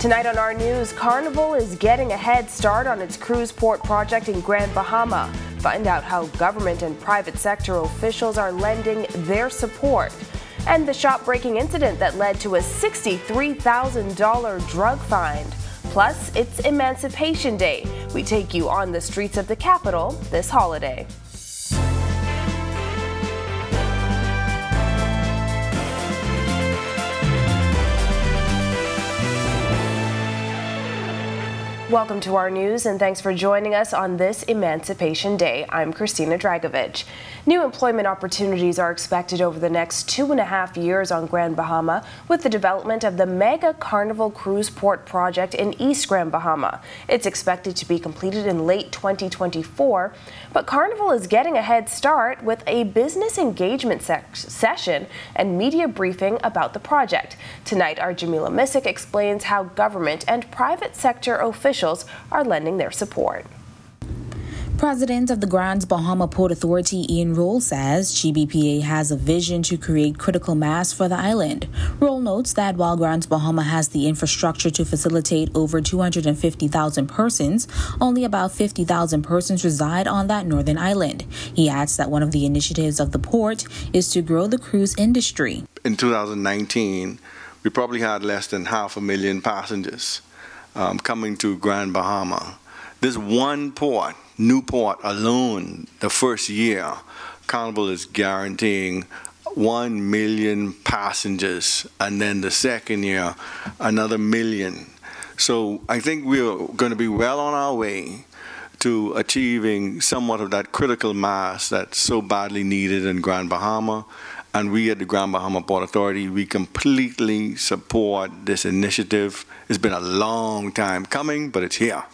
Tonight on our news, Carnival is getting a head start on its cruise port project in Grand Bahama. Find out how government and private sector officials are lending their support. And the shop-breaking incident that led to a $63,000 drug fine. Plus, it's Emancipation Day. We take you on the streets of the capital this holiday. Welcome to our news and thanks for joining us on this Emancipation Day. I'm Christina Dragovich. New employment opportunities are expected over the next 2.5 years on Grand Bahama with the development of the mega Carnival cruise port project in East Grand Bahama. It's expected to be completed in late 2024, but Carnival is getting a head start with a business engagement session and media briefing about the project. Tonight, our Jamila Missick explains how government and private sector officials are lending their support. President of the Grand Bahama Port Authority, Ian Roll, says GBPA has a vision to create critical mass for the island. Roll notes that while Grand Bahama has the infrastructure to facilitate over 250,000 persons, only about 50,000 persons reside on that northern island. He adds that one of the initiatives of the port is to grow the cruise industry. In 2019, we probably had less than 500,000 passengers coming to Grand Bahama. This one port, Newport alone, the first year, Carnival is guaranteeing 1 million passengers, and then the second year, another million. So I think we're going to be well on our way to achieving somewhat of that critical mass that's so badly needed in Grand Bahama. And we at the Grand Bahama Port Authority, we completely support this initiative. It's been a long time coming, but it's here,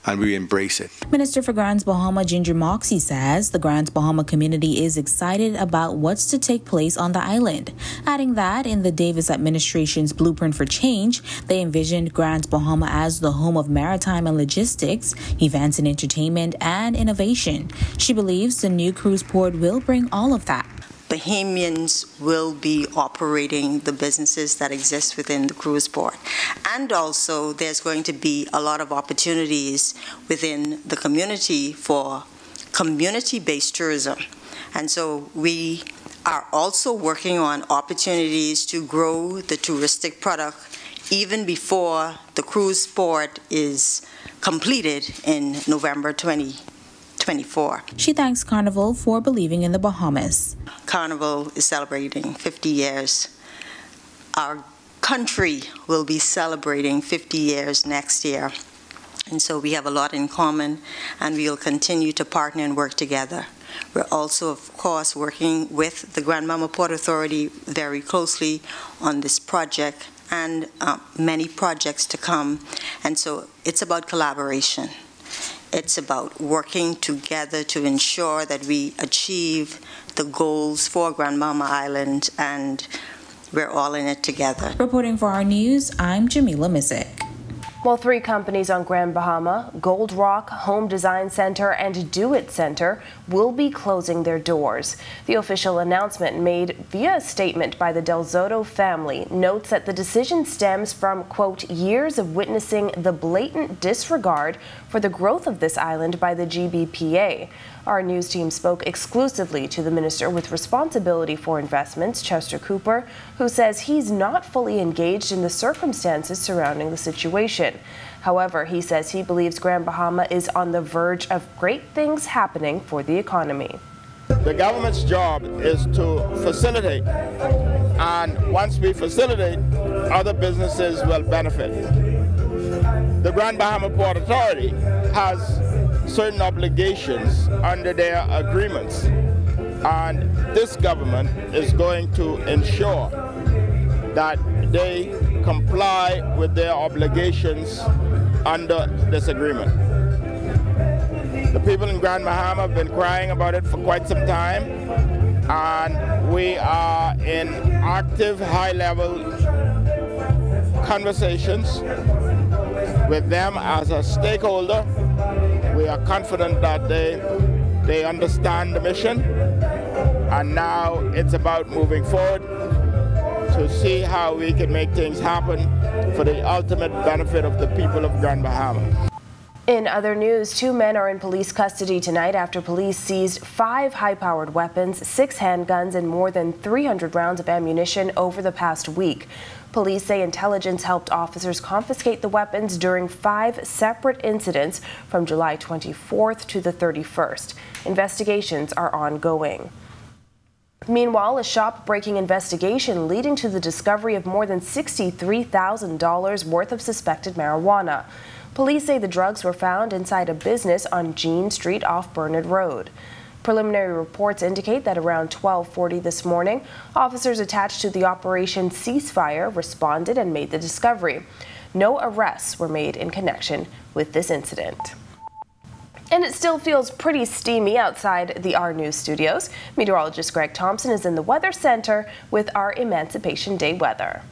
and we embrace it. Minister for Grand Bahama, Ginger Moxie, says the Grand Bahama community is excited about what's to take place on the island, adding that in the Davis administration's Blueprint for Change, they envisioned Grand Bahama as the home of maritime and logistics, events and entertainment, and innovation. She believes the new cruise port will bring all of that. Bahamians will be operating the businesses that exist within the cruise port. And also there's going to be a lot of opportunities within the community for community-based tourism. And so we are also working on opportunities to grow the touristic product even before the cruise port is completed in November 2024. She thanks Carnival for believing in the Bahamas. Carnival is celebrating 50 years. Our country will be celebrating 50 years next year. And so we have a lot in common, and we will continue to partner and work together. We're also, of course, working with the Grand Bahama Port Authority very closely on this project and many projects to come. And so it's about collaboration. It's about working together to ensure that we achieve the goals for Grand Bahama Island, and we're all in it together. Reporting for our news, I'm Jamila Missick. Well, 3 companies on Grand Bahama, Gold Rock, Home Design Center, and Doit Center, will be closing their doors. The official announcement made via a statement by the Del Zotto family notes that the decision stems from, quote, years of witnessing the blatant disregard for the growth of this island by the GBPA. Our news team spoke exclusively to the minister with responsibility for investments, Chester Cooper, who says he's not fully engaged in the circumstances surrounding the situation. However, he says he believes Grand Bahama is on the verge of great things happening for the economy. The government's job is to facilitate, and once we facilitate, other businesses will benefit. The Grand Bahama Port Authority has certain obligations under their agreements, and this government is going to ensure that they comply with their obligations under this agreement. The people in Grand Bahama have been crying about it for quite some time, and we are in active, high-level conversations with them as a stakeholder. We are confident that they understand the mission, and now it's about moving forward to see how we can make things happen for the ultimate benefit of the people of Grand Bahama. In other news, 2 men are in police custody tonight after police seized 5 high-powered weapons, 6 handguns, and more than 300 rounds of ammunition over the past week. Police say intelligence helped officers confiscate the weapons during 5 separate incidents from July 24th to the 31st. Investigations are ongoing. Meanwhile, a shop-breaking investigation leading to the discovery of more than $63,000 worth of suspected marijuana. Police say the drugs were found inside a business on Jean Street off Bernard Road. Preliminary reports indicate that around 12:40 this morning, officers attached to the Operation Ceasefire responded and made the discovery. No arrests were made in connection with this incident. And it still feels pretty steamy outside the R News studios. Meteorologist Greg Thompson is in the Weather Center with our Emancipation Day weather.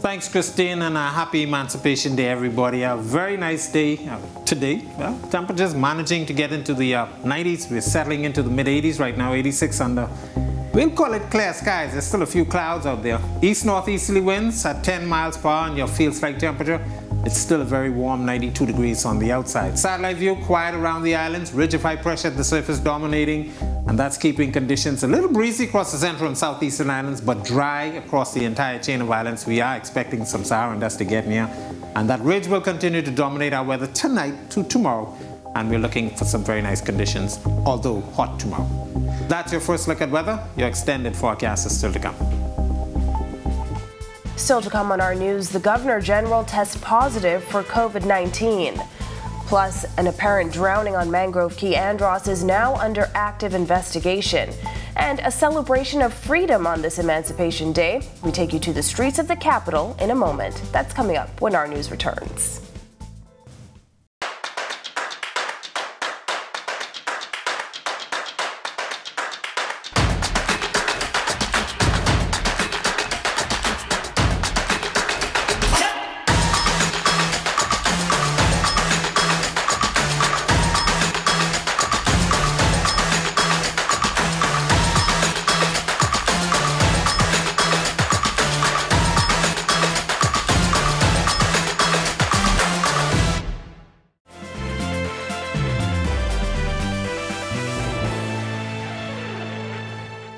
Thanks, Christine, and a happy Emancipation Day, everybody. A very nice day today. Well, temperatures managing to get into the 90s. We're settling into the mid-80s right now, 86 under. We'll call it clear skies. There's still a few clouds out there. East-northeasterly winds at 10 miles per hour, and your field strike temperature, it's still a very warm 92 degrees on the outside. Satellite view, quiet around the islands. Ridge of high pressure at the surface dominating, and that's keeping conditions a little breezy across the central and southeastern islands, but dry across the entire chain of islands. We are expecting some Saharan dust to get near, and that ridge will continue to dominate our weather tonight to tomorrow, and we're looking for some very nice conditions, although hot tomorrow. That's your first look at weather. Your extended forecast is still to come. Still to come on our news, the Governor General tests positive for COVID-19. Plus, an apparent drowning on Mangrove Key, Andros, is now under active investigation. And a celebration of freedom on this Emancipation Day. We take you to the streets of the capital in a moment. That's coming up when our news returns.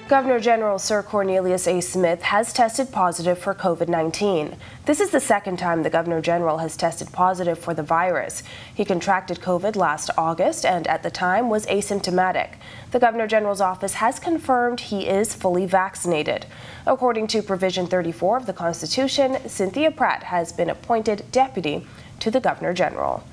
Governor General Sir Cornelius A. Smith has tested positive for COVID-19. This is the second time the Governor General has tested positive for the virus. He contracted COVID last August and at the time was asymptomatic. The Governor General's office has confirmed he is fully vaccinated. According to Provision 34 of the Constitution, Cynthia Pratt has been appointed deputy to the Governor General.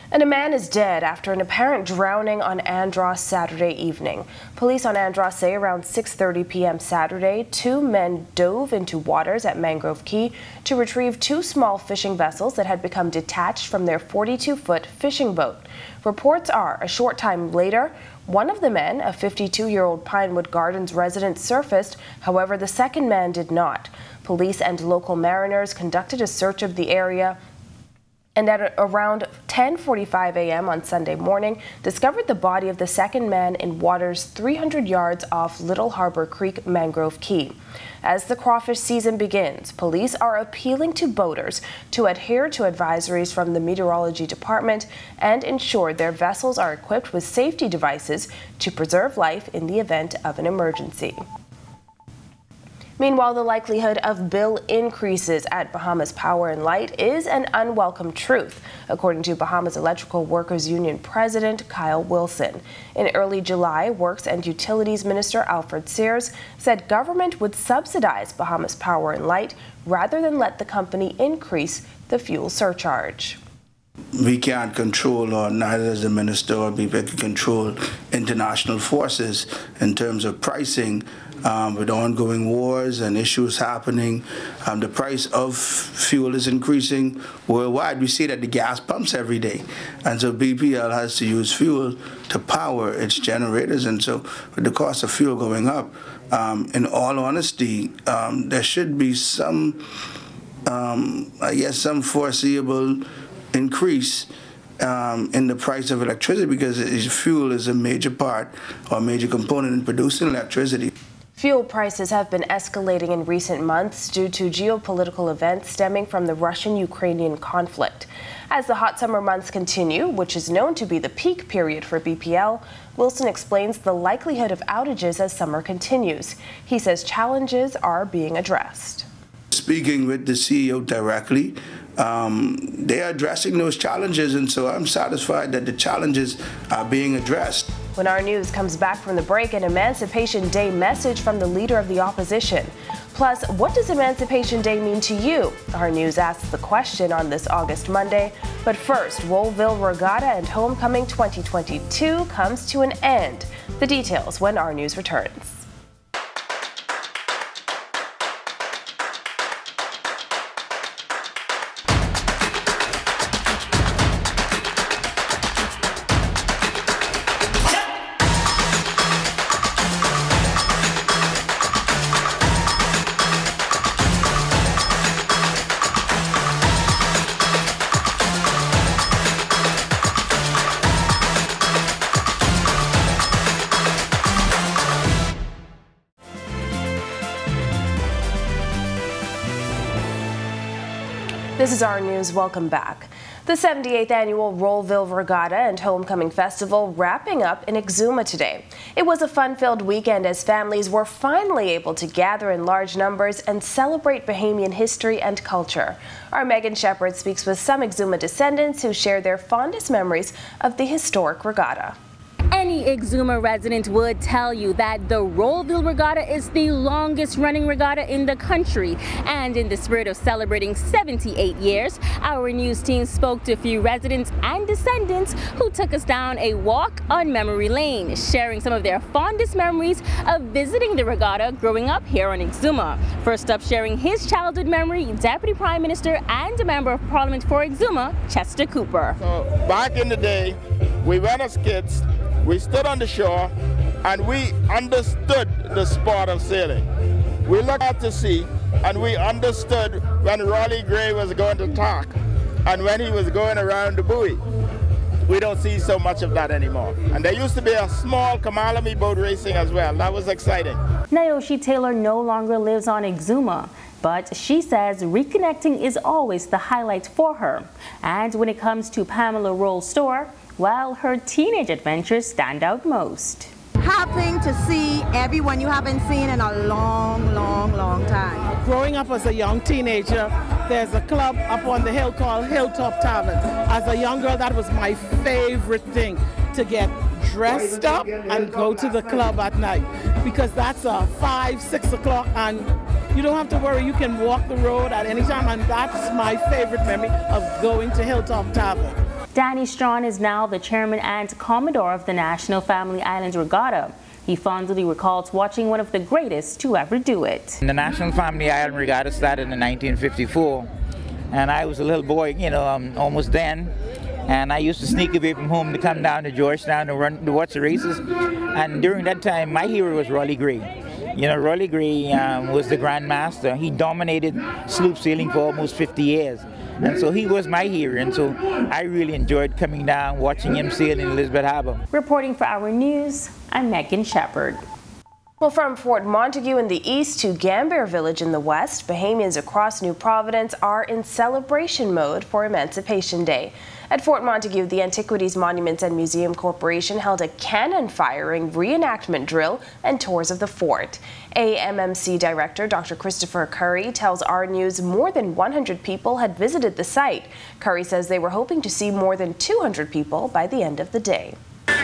And a man is dead after an apparent drowning on Andros Saturday evening. Police on Andros say around 6:30 p.m. Saturday, 2 men dove into waters at Mangrove Key to retrieve 2 small fishing vessels that had become detached from their 42-foot fishing boat. Reports are a short time later, one of the men, a 52-year-old Pinewood Gardens resident, surfaced. However, the second man did not. Police and local mariners conducted a search of the area and at around 10:45 a.m. on Sunday morning, discovered the body of the second man in waters 300 yards off Little Harbor Creek, Mangrove Key. As the crawfish season begins, police are appealing to boaters to adhere to advisories from the Meteorology Department and ensure their vessels are equipped with safety devices to preserve life in the event of an emergency. Meanwhile, the likelihood of bill increases at Bahamas Power and Light is an unwelcome truth, according to Bahamas Electrical Workers Union President Kyle Wilson. In early July, Works and Utilities Minister Alfred Sears said government would subsidize Bahamas Power and Light rather than let the company increase the fuel surcharge. We can't control, or neither does the minister or people can control international forces in terms of pricing. With ongoing wars and issues happening, the price of fuel is increasing worldwide. We see it at the gas pumps every day. And so BPL has to use fuel to power its generators. And so with the cost of fuel going up, in all honesty, there should be some, some foreseeable increase in the price of electricity, because fuel is a major part or a major component in producing electricity. Fuel prices have been escalating in recent months due to geopolitical events stemming from the Russian-Ukrainian conflict. As the hot summer months continue, which is known to be the peak period for BPL, Wilson explains the likelihood of outages as summer continues. He says challenges are being addressed. Speaking with the CEO directly, they are addressing those challenges, and so I'm satisfied that the challenges are being addressed. When our news comes back from the break, an Emancipation Day message from the leader of the opposition. Plus, what does Emancipation Day mean to you? Our news asks the question on this August Monday. But first, Rollville Regatta and Homecoming 2022 comes to an end. The details when our news returns. This is our news. Welcome back. The 78th annual Rollville Regatta and Homecoming Festival wrapping up in Exuma today. It was a fun-filled weekend as families were finally able to gather in large numbers and celebrate Bahamian history and culture. Our Megan Shepherd speaks with some Exuma descendants who share their fondest memories of the historic regatta. Any Exuma resident would tell you that the Rollville Regatta is the longest running regatta in the country. And in the spirit of celebrating 78 years, our news team spoke to a few residents and descendants who took us down a walk on memory lane, sharing some of their fondest memories of visiting the regatta growing up here on Exuma. First up, sharing his childhood memory, Deputy Prime Minister and a Member of Parliament for Exuma, Chester Cooper. So back in the day, we went as kids. We stood on the shore and we understood the sport of sailing. We looked out to sea and we understood when Raleigh Gray was going to tack and when he was going around the buoy. We don't see so much of that anymore. And there used to be a small Kamalami boat racing as well. That was exciting. Naoshi Taylor no longer lives on Exuma, but she says reconnecting is always the highlight for her. And when it comes to Pamela Roll's store, well, her teenage adventures stand out most. Happening to see everyone you haven't seen in a long, long, long time. Growing up as a young teenager, there's a club up on the hill called Hilltop Tavern. As a young girl, that was my favorite thing, to get dressed up and go to the club at night, because that's 5, 6 o'clock and you don't have to worry, you can walk the road at any time, and that's my favorite memory of going to Hilltop Tavern. Danny Strawn is now the chairman and commodore of the National Family Islands Regatta. He fondly recalls watching one of the greatest to ever do it. The National Family Island Regatta started in 1954, and I was a little boy, almost then. And I used to sneak away from home to come down to Georgetown to watch the races. And during that time, my hero was Raleigh Gray. Raleigh Gray was the Grand Master. He dominated sloop sailing for almost 50 years. And so he was my hero, and so I really enjoyed coming down, watching him sail in Elizabeth Harbor. Reporting for our news, I'm Megan Shepherd. Well, from Fort Montague in the east to Gambier Village in the west, Bahamians across New Providence are in celebration mode for Emancipation Day. At Fort Montague, the Antiquities Monuments and Museum Corporation held a cannon firing reenactment drill and tours of the fort. AMMC Director Dr. Christopher Curry tells our news more than 100 people had visited the site. Curry says they were hoping to see more than 200 people by the end of the day.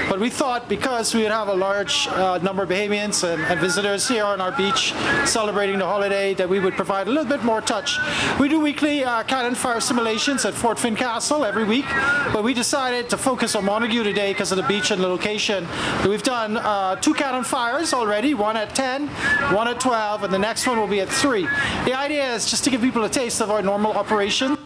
But we thought because we would have a large number of Bahamians and visitors here on our beach celebrating the holiday, that we would provide a little bit more touch. We do weekly cannon fire simulations at Fort Fincastle every week, but we decided to focus on Montague today because of the beach and the location. We've done 2 cannon fires already, one at 10, one at 12, and the next one will be at 3. The idea is just to give people a taste of our normal operation.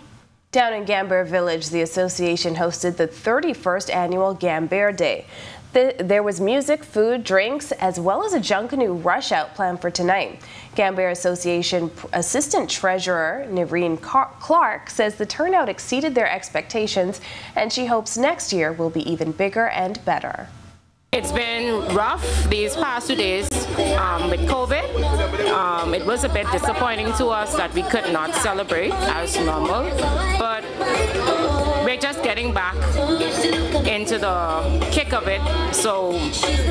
Down in Gambier Village, the association hosted the 31st annual Gambier Day. There was music, food, drinks, as well as a Junkanoo rush out planned for tonight. Gambier Association Assistant Treasurer Nereen Clark says the turnout exceeded their expectations, and she hopes next year will be even bigger and better. It's been rough these past 2 days with COVID. It was a bit disappointing to us that we could not celebrate as normal, but we're just getting back into the kick of it. So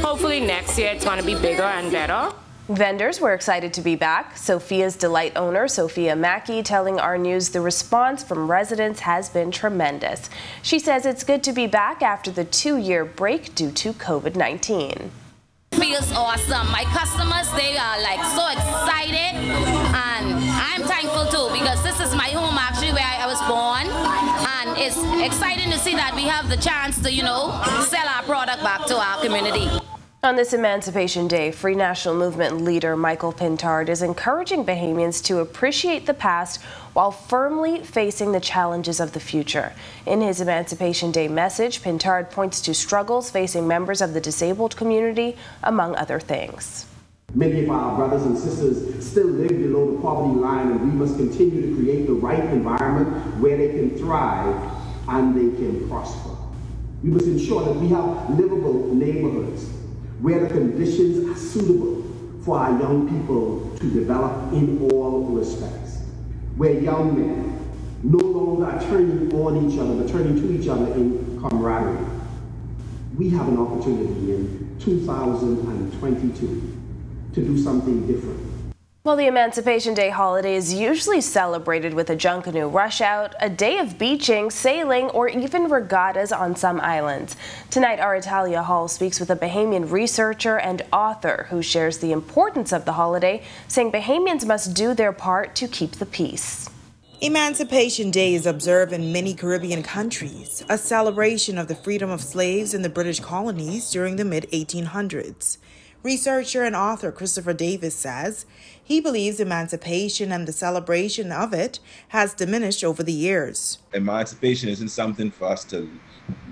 hopefully next year it's going to be bigger and better. Vendors were excited to be back. Sophia's Delight owner, Sophia Mackey, telling our news the response from residents has been tremendous. She says it's good to be back after the 2-year break due to COVID-19. Feels awesome. My customers, they are like so excited, and I'm thankful too because this is my home actually where I was born, and it's exciting to see that we have the chance to, sell our product back to our community. On this Emancipation Day, Free National Movement leader Michael Pintard is encouraging Bahamians to appreciate the past while firmly facing the challenges of the future. In his Emancipation Day message, Pintard points to struggles facing members of the disabled community, among other things. Many of our brothers and sisters still live below the poverty line, and we must continue to create the right environment where they can thrive and they can prosper. We must ensure that we have livable neighborhoods where the conditions are suitable for our young people to develop in all respects, where young men no longer are turning on each other, but turning to each other in camaraderie. We have an opportunity in 2022 to do something different. Well, the Emancipation Day holiday is usually celebrated with a Junkanoo rush out, a day of beaching, sailing, or even regattas on some islands. Tonight, our Italia Hall speaks with a Bahamian researcher and author who shares the importance of the holiday, saying Bahamians must do their part to keep the peace. Emancipation Day is observed in many Caribbean countries, a celebration of the freedom of slaves in the British colonies during the mid-1800s. Researcher and author Christopher Davis says he believes emancipation and the celebration of it has diminished over the years. Emancipation isn't something for us to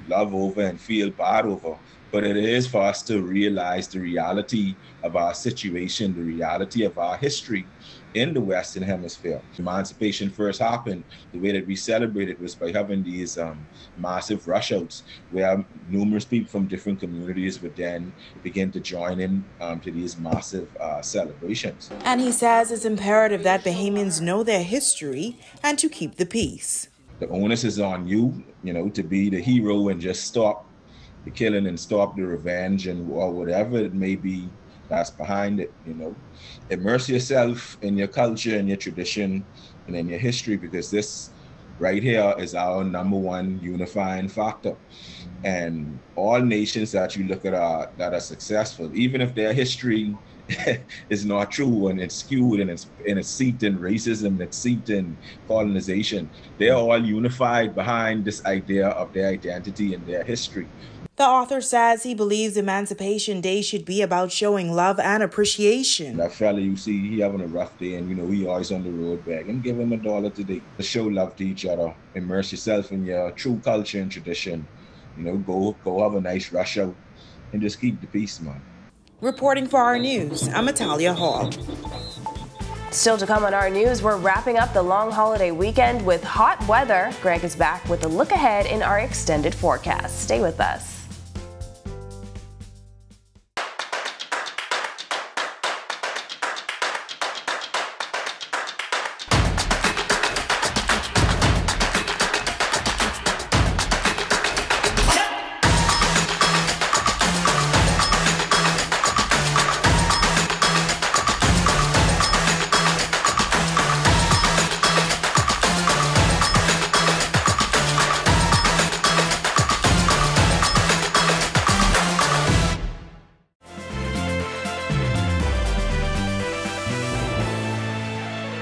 love over and feel bad over, but it is for us to realize the reality of our situation, the reality of our history in the Western Hemisphere. Emancipation first happened, the way that we celebrated was by having these massive rush outs where numerous people from different communities would then begin to join in to these massive celebrations. And he says it's imperative that Bahamians know their history and to keep the peace. The onus is on you, to be the hero and just stop the killing and stop the revenge and or whatever it may be that's behind it, Immerse yourself in your culture and your tradition and in your history, because this right here is our #1 unifying factor. And all nations that you look at that are successful, even if their history is not true and it's skewed and it's seeped in racism and it's seeped in colonization, they're all unified behind this idea of their identity and their history. The author says he believes Emancipation Day should be about showing love and appreciation. That fella you see, he having a rough day and, he always on the road begging, give him $1 today. To show love to each other, immerse yourself in your true culture and tradition. Go have a nice rush out and just keep the peace, man. Reporting for our news, I'm Italia Hall. Still to come on our news, we're wrapping up the long holiday weekend with hot weather. Greg is back with a look ahead in our extended forecast. Stay with us.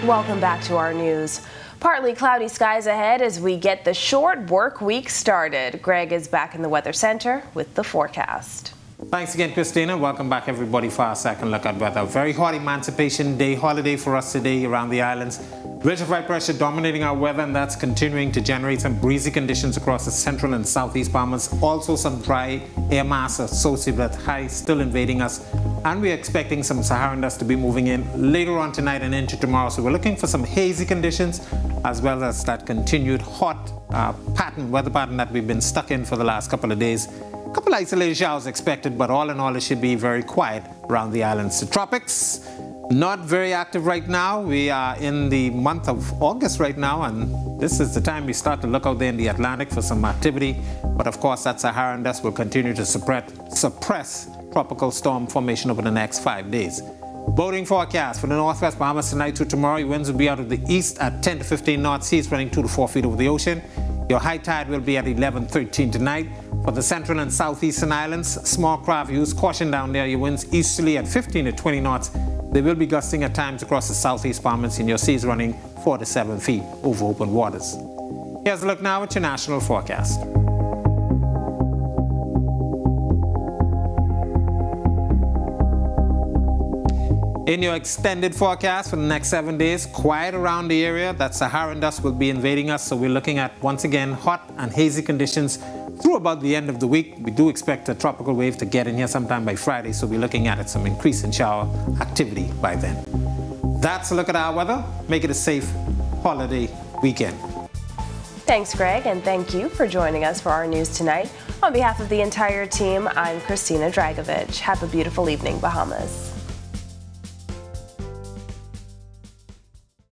Welcome back to our news. Partly cloudy skies ahead as we get the short work week started. Greg is back in the Weather Center with the forecast. Thanks again, Christina. Welcome back, everybody, for our second look at weather. Very hot Emancipation Day holiday for us today around the islands. Ridge of high pressure dominating our weather, and that's continuing to generate some breezy conditions across the central and southeast Bahamas. Also some dry air mass associated with highs still invading us. And we're expecting some Saharan dust to be moving in later on tonight and into tomorrow. So we're looking for some hazy conditions as well as that continued hot weather pattern that we've been stuck in for the last couple of days. A couple isolated showers expected, but all in all, it should be very quiet around the islands. The tropics, not very active right now. We are in the month of August right now, and this is the time we start to look out there in the Atlantic for some activity. But of course, that Saharan dust will continue to suppress tropical storm formation over the next 5 days. Boating forecast for the northwest Bahamas tonight to tomorrow. Winds will be out of the east at 10 to 15 knots, seas running 2 to 4 feet over the ocean. Your high tide will be at 11:13 tonight. For the central and southeastern islands, small craft use caution down there. Your winds easterly at 15 to 20 knots. They will be gusting at times across the southeast Bahamas, and your seas running 4 to 7 feet over open waters. Here's a look now at your national forecast. In your extended forecast for the next 7 days, quiet around the area. That Saharan dust will be invading us, so we're looking at, once again, hot and hazy conditions through about the end of the week. We do expect a tropical wave to get in here sometime by Friday, so we're looking at some increase in shower activity by then. That's a look at our weather. Make it a safe holiday weekend. Thanks, Greg, and thank you for joining us for our news tonight. On behalf of the entire team, I'm Christina Dragovich. Have a beautiful evening, Bahamas.